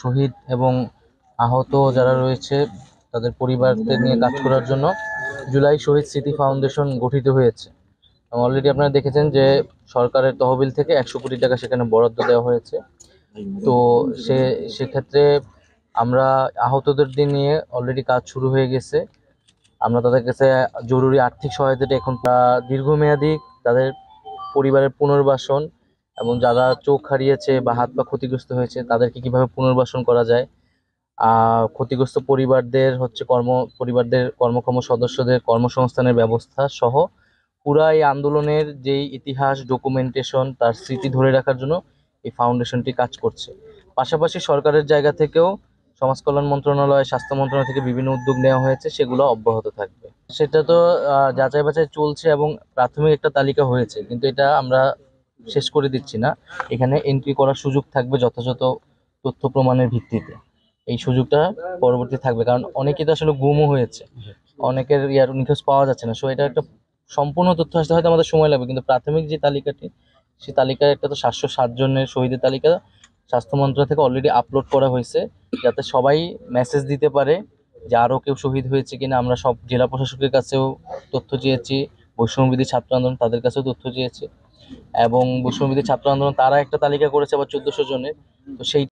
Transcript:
শহীদ এবং আহত যারা রয়েছে তাদের পরিবারদের নিয়ে কাজ করার জন্য জুলাই শহীদ স্মৃতি ফাউন্ডেশন গঠিত হয়েছে। অলরেডি আপনারা দেখেছেন যে সরকারের তহবিল থেকে 100 কোটি টাকা সেখানে বরাদ্দ দেওয়া হয়েছে। তো সেক্ষেত্রে আমরা আহতদের নিয়ে অলরেডি কাজ শুরু হয়ে গেছে। আমরা তাদের কাছে জরুরি আর্থিক সহায়তাটা এখন দীর্ঘমেয়াদী তাদের পরিবারের পুনর্বাসন এবং যারা চোখ হারিয়েছে বা হাত পা ক্ষতিগ্রস্ত হয়েছে তাদেরকে কিভাবে পুনর্বাসন করা যায়, ক্ষতিগ্রস্ত পরিবারদের কর্মক্ষম সদস্যদের কর্মসংস্থানের ব্যবস্থা সহ পুরা এই আন্দোলনের যেই ইতিহাস ডকুমেন্টেশন তার স্মৃতি ধরে রাখার জন্য এই ফাউন্ডেশনটি কাজ করছে। পাশাপাশি সরকারের জায়গা থেকেও সমাজ কল্যাণ মন্ত্রণালয়, স্বাস্থ্য মন্ত্রণালয় থেকে বিভিন্ন উদ্যোগ নেওয়া হয়েছে, সেগুলো অব্যাহত থাকবে। সেটা তো যাচাই বাছাই চলছে এবং প্রাথমিক একটা তালিকা হয়েছে, কিন্তু এটা আমরা শেষ করে দিচ্ছি না। এখানে এন্ট্রি করার সুযোগ থাকবে যথাযথ তথ্য প্রমাণের ভিত্তিতে। এই সুযোগটা পরবর্তী থাকবে, কারণ অনেকেই তো আসলে গুমও হয়েছে, অনেকের নিখোঁজ পাওয়া যাচ্ছে না। সো এটা একটা সম্পূর্ণ তথ্য আসতে হয়তো আমাদের সময় লাগবে, কিন্তু প্রাথমিক যে তালিকাটি, সেই তালিকায় একটা তো 707 জনের শহীদের তালিকা স্বাস্থ্য মন্ত্রণালয় থেকে অলরেডি আপলোড করা হয়েছে, যাতে সবাই মেসেজ দিতে পারে যে আরও কেউ শহীদ হয়েছে কিনা। আমরা সব জেলা প্রশাসকের কাছেও তথ্য চেয়েছি, বৈষম্যবিরোধী ছাত্র আন্দোলন তাদের কাছেও তথ্য চেয়েছি, এবং বৈষম্যবিরোধী ছাত্র আন্দোলন তারা একটা তালিকা করেছে আবার 1400 জনের। তো সেই